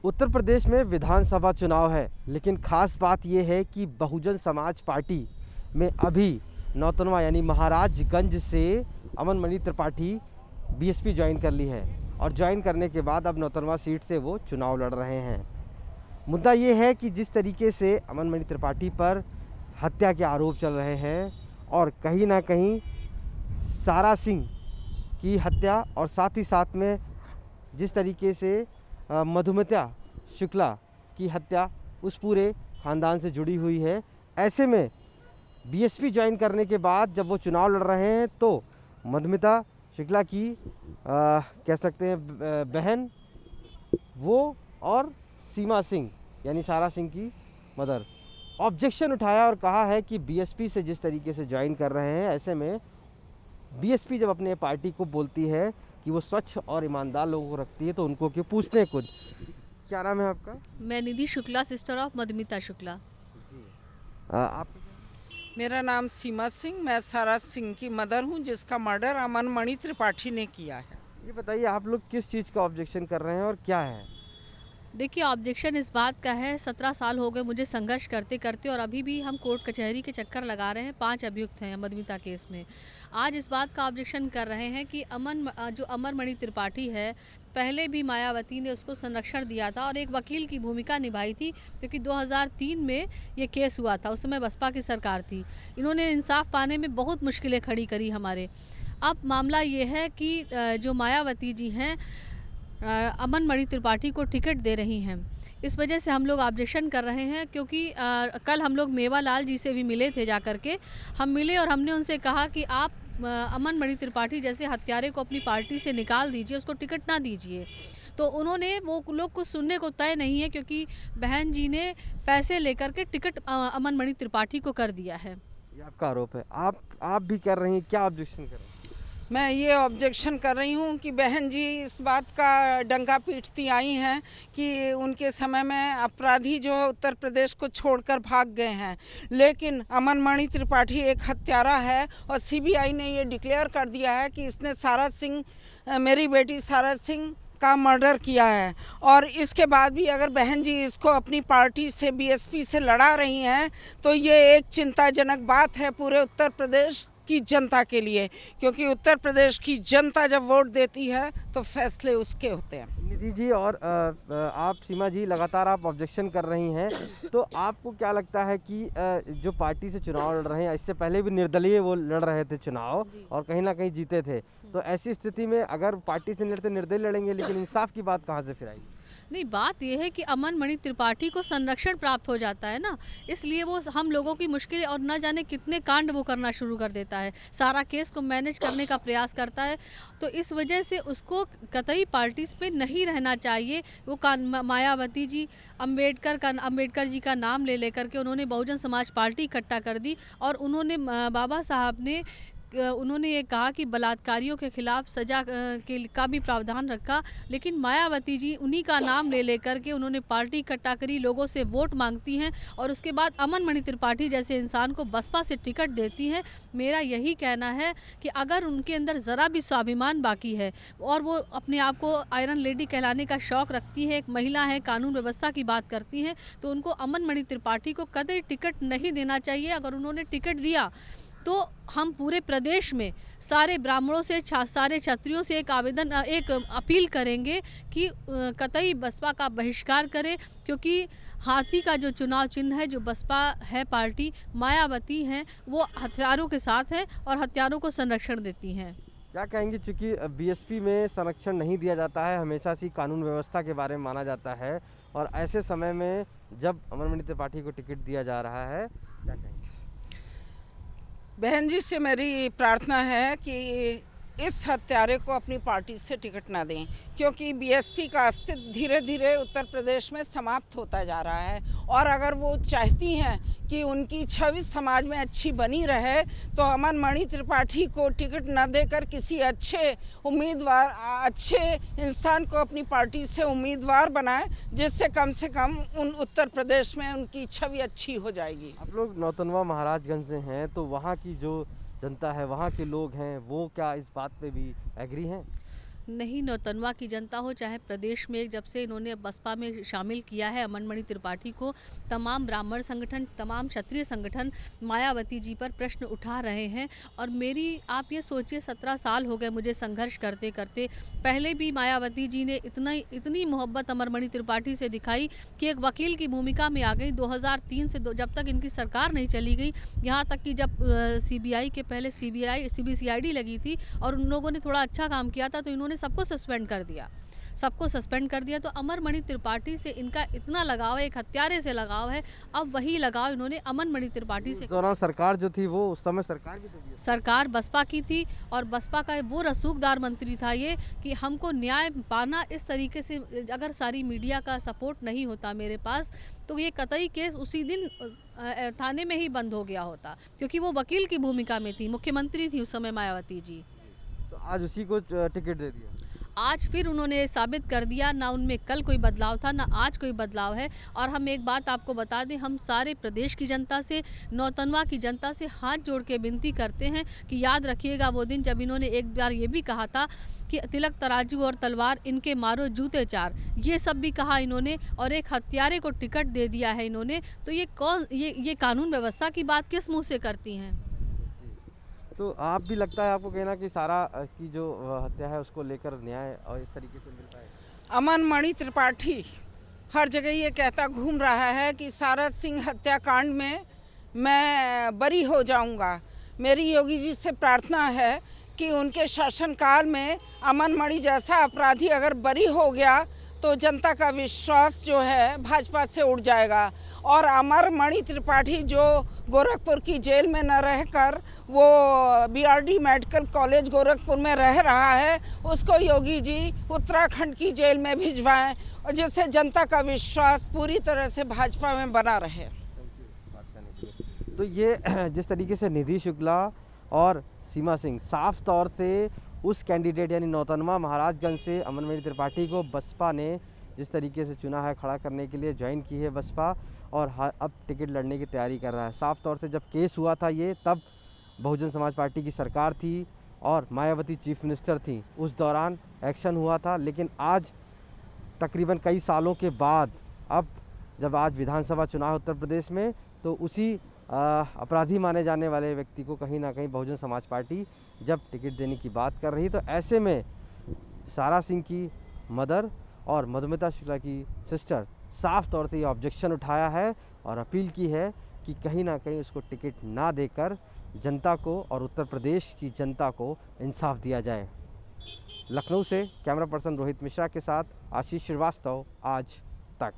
उत्तर प्रदेश में विधानसभा चुनाव है, लेकिन खास बात यह है कि बहुजन समाज पार्टी में अभी नौतनवा यानी महाराजगंज से अमन मणि त्रिपाठी बीएसपी ज्वाइन कर ली है और ज्वाइन करने के बाद अब नौतनवा सीट से वो चुनाव लड़ रहे हैं। मुद्दा ये है कि जिस तरीके से अमन मणि त्रिपाठी पर हत्या के आरोप चल रहे हैं और कहीं ना कहीं सारा सिंह की हत्या और साथ ही साथ में जिस तरीके से मधुमिता शुक्ला की हत्या उस पूरे ख़ानदान से जुड़ी हुई है, ऐसे में बीएसपी ज्वाइन करने के बाद जब वो चुनाव लड़ रहे हैं तो मधुमिता शुक्ला की कह सकते हैं बहन वो और सीमा सिंह यानी सारा सिंह की मदर ऑब्जेक्शन उठाया और कहा है कि बीएसपी से जिस तरीके से ज्वाइन कर रहे हैं, ऐसे में बीएसपी जब अपने पार्टी को बोलती है कि वो स्वच्छ और ईमानदार लोगों को रखती है तो उनको क्यों पूछते हैं खुद। क्या नाम है आपका? मैं निधि शुक्ला, सिस्टर ऑफ मधुमिता शुक्ला। आप? मेरा नाम सीमा सिंह, मैं सारा सिंह की मदर हूं जिसका मर्डर अमन मणि त्रिपाठी ने किया है। ये बताइए आप लोग किस चीज़ का ऑब्जेक्शन कर रहे हैं और क्या है? देखिए, ऑब्जेक्शन इस बात का है, 17 साल हो गए मुझे संघर्ष करते करते और अभी भी हम कोर्ट कचहरी के चक्कर लगा रहे हैं। 5 अभियुक्त हैं मधुमिता केस में। आज इस बात का ऑब्जेक्शन कर रहे हैं कि जो अमर मणि त्रिपाठी है, पहले भी मायावती ने उसको संरक्षण दिया था और एक वकील की भूमिका निभाई थी, क्योंकि 2003 में ये केस हुआ था। उस समय बसपा की सरकार थी। इन्होंने इंसाफ पाने में बहुत मुश्किलें खड़ी करी हमारे। अब मामला ये है कि जो मायावती जी हैं अमन मणि त्रिपाठी को टिकट दे रही हैं। इस वजह से हम लोग ऑब्जेक्शन कर रहे हैं, क्योंकि कल हम लोग मेवालाल जी से भी मिले थे, जाकर के हम मिले और हमने उनसे कहा कि आप अमन मणि त्रिपाठी जैसे हत्यारे को अपनी पार्टी से निकाल दीजिए, उसको टिकट ना दीजिए। तो उन्होंने वो लोग कुछ सुनने को तय नहीं है, क्योंकि बहन जी ने पैसे लेकर के टिकट अमन मणि त्रिपाठी को कर दिया है। ये आपका आरोप है, आप भी कर रही हैं, क्या ऑब्जेक्शन कर रहे हैं? मैं ये ऑब्जेक्शन कर रही हूँ कि बहन जी इस बात का डंका पीटती आई हैं कि उनके समय में अपराधी जो है उत्तर प्रदेश को छोड़कर भाग गए हैं, लेकिन अमन मणि त्रिपाठी एक हत्यारा है और सीबीआई ने ये डिक्लेयर कर दिया है कि इसने सारा सिंह, मेरी बेटी सारा सिंह का मर्डर किया है। और इसके बाद भी अगर बहन जी इसको अपनी पार्टी से बीएसपी से लड़ा रही हैं तो ये एक चिंताजनक बात है पूरे उत्तर प्रदेश की जनता के लिए, क्योंकि उत्तर प्रदेश की जनता जब वोट देती है तो फैसले उसके होते हैं। निधि जी और आप सीमा जी लगातार आप ऑब्जेक्शन कर रही हैं, तो आपको क्या लगता है कि जो पार्टी से चुनाव लड़ रहे हैं, इससे पहले भी निर्दलीय वो लड़ रहे थे चुनाव और कहीं ना कहीं जीते थे, तो ऐसी स्थिति में अगर पार्टी से निर्दलीय लड़ेंगे, लेकिन इंसाफ की बात कहाँ से फिर आएगी? नहीं, बात यह है कि अमन मणि त्रिपाठी को संरक्षण प्राप्त हो जाता है ना, इसलिए वो हम लोगों की मुश्किल और न जाने कितने कांड वो करना शुरू कर देता है, सारा केस को मैनेज करने का प्रयास करता है। तो इस वजह से उसको कतई पार्टी पे नहीं रहना चाहिए। वो मायावती जी अम्बेडकर जी का नाम ले लेकर के उन्होंने बहुजन समाज पार्टी इकट्ठा कर दी और उन्होंने बाबा साहब ने उन्होंने ये कहा कि बलात्कारियों के खिलाफ सजा का भी प्रावधान रखा, लेकिन मायावती जी उन्हीं का नाम ले लेकर के उन्होंने पार्टी इकट्ठा करी, लोगों से वोट मांगती हैं और उसके बाद अमन मणि त्रिपाठी जैसे इंसान को बसपा से टिकट देती हैं। मेरा यही कहना है कि अगर उनके अंदर ज़रा भी स्वाभिमान बाकी है और वो अपने आप को आयरन लेडी कहलाने का शौक़ रखती है, एक महिला है, कानून व्यवस्था की बात करती हैं, तो उनको अमन मणि त्रिपाठी को कतई टिकट नहीं देना चाहिए। अगर उन्होंने टिकट दिया तो हम पूरे प्रदेश में सारे ब्राह्मणों से, सारे क्षत्रियों से एक अपील करेंगे कि कतई बसपा का बहिष्कार करें, क्योंकि हाथी का जो चुनाव चिन्ह है, जो बसपा है पार्टी, मायावती हैं, वो हथियारों के साथ है और हथियारों को संरक्षण देती हैं। क्या कहेंगे, चूँकि बीएसपी में संरक्षण नहीं दिया जाता है, हमेशा से कानून व्यवस्था के बारे में माना जाता है, और ऐसे समय में जब अमन मणि त्रिपाठी को टिकट दिया जा रहा है, क्या कहेंगे? बहन जी से मेरी प्रार्थना है कि इस हत्यारे को अपनी पार्टी से टिकट ना दें, क्योंकि बीएसपी का अस्तित्व धीरे धीरे उत्तर प्रदेश में समाप्त होता जा रहा है। और अगर वो चाहती हैं कि उनकी छवि समाज में अच्छी बनी रहे तो अमन मणि त्रिपाठी को टिकट न देकर किसी अच्छे उम्मीदवार, अच्छे इंसान को अपनी पार्टी से उम्मीदवार बनाए, जिससे कम से कम उन उत्तर प्रदेश में उनकी छवि अच्छी हो जाएगी। आप लोग नौतनवा महाराजगंज से हैं, तो वहाँ की जो जनता है, वहाँ के लोग हैं, वो क्या इस बात पे भी एग्री हैं? नहीं, नौतनवा की जनता हो चाहे प्रदेश में, जब से इन्होंने बसपा में शामिल किया है अमन मणि त्रिपाठी को, तमाम ब्राह्मण संगठन, तमाम क्षत्रिय संगठन मायावती जी पर प्रश्न उठा रहे हैं। और मेरी आप ये सोचिए 17 साल हो गए मुझे संघर्ष करते करते। पहले भी मायावती जी ने इतनी मोहब्बत अमन मणि त्रिपाठी से दिखाई कि एक वकील की भूमिका में आ गई। 2003 से जब तक इनकी सरकार नहीं चली गई, यहाँ तक कि जब सीबीआई के पहले सीबीसीआईडी लगी थी और उन लोगों ने थोड़ा अच्छा काम किया था तो इन्होंने सबको सस्पेंड कर दिया। तो अमर मणि त्रिपाठी से इनका इतना लगाव है, एक हत्यारे से लगाव है। अब वही लगाव इन्होंने अमन मणि त्रिपाठी से। उस दौरान सरकार जो थी वो उस समय सरकार भी तो थी। सरकार बसपा की थी और बसपा का वो रसूखदार मंत्री था ये कि हमको न्याय पाना इस तरीके से, अगर सारी मीडिया का सपोर्ट नहीं होता मेरे पास तो ये कतई केस उसी दिन थाने में ही बंद हो गया होता, क्योंकि वो वकील की भूमिका में थी, मुख्यमंत्री थी उस समय मायावती जी। तो आज उसी को टिकट दे दिया। आज फिर उन्होंने साबित कर दिया, ना उनमें कल कोई बदलाव था ना आज कोई बदलाव है। और हम एक बात आपको बता दें, हम सारे प्रदेश की जनता से, नौतनवा की जनता से हाथ जोड़ के विनती करते हैं कि याद रखिएगा वो दिन जब इन्होंने एक बार ये भी कहा था कि तिलक तराजू और तलवार इनके मारो जूते चार, ये सब भी कहा इन्होंने और एक हत्यारे को टिकट दे दिया है इन्होंने। तो ये कानून व्यवस्था की बात किस मुँह से करती हैं? तो आप भी लगता है आपको कहना कि सारा की जो हत्या है उसको लेकर न्याय और इस तरीके से मिलता है? अमन मणि त्रिपाठी हर जगह ये कहता घूम रहा है कि सारथ सिंह हत्याकांड में मैं बरी हो जाऊंगा। मेरी योगी जी से प्रार्थना है कि उनके शासनकाल में अमन मणि जैसा अपराधी अगर बरी हो गया तो जनता का विश्वास जो है भाजपा से उड़ जाएगा। और अमर मणि त्रिपाठी जो गोरखपुर की जेल में न रहकर वो बीआरडी मेडिकल कॉलेज गोरखपुर में रह रहा है, उसको योगी जी उत्तराखंड की जेल में भिजवाएं और जिससे जनता का विश्वास पूरी तरह से भाजपा में बना रहे। तो ये जिस तरीके से निधि शुक्ला और सीमा सिंह साफ तौर से उस कैंडिडेट यानी नौतनवा महाराजगंज से अमन मणि त्रिपाठी को बसपा ने जिस तरीके से चुना है, खड़ा करने के लिए ज्वाइन की है बसपा और अब टिकट लड़ने की तैयारी कर रहा है। साफ तौर से जब केस हुआ था ये, तब बहुजन समाज पार्टी की सरकार थी और मायावती चीफ मिनिस्टर थी, उस दौरान एक्शन हुआ था। लेकिन आज तकरीबन कई सालों के बाद अब जब आज विधानसभा चुनाव उत्तर प्रदेश में, तो उसी अपराधी माने जाने वाले व्यक्ति को कहीं ना कहीं बहुजन समाज पार्टी जब टिकट देने की बात कर रही, तो ऐसे में सारा सिंह की मदर और मधुमिता शुक्ला की सिस्टर साफ तौर से ये ऑब्जेक्शन उठाया है और अपील की है कि कहीं ना कहीं उसको टिकट ना देकर जनता को और उत्तर प्रदेश की जनता को इंसाफ दिया जाए। लखनऊ से कैमरा पर्सन रोहित मिश्रा के साथ आशीष श्रीवास्तव, आज तक।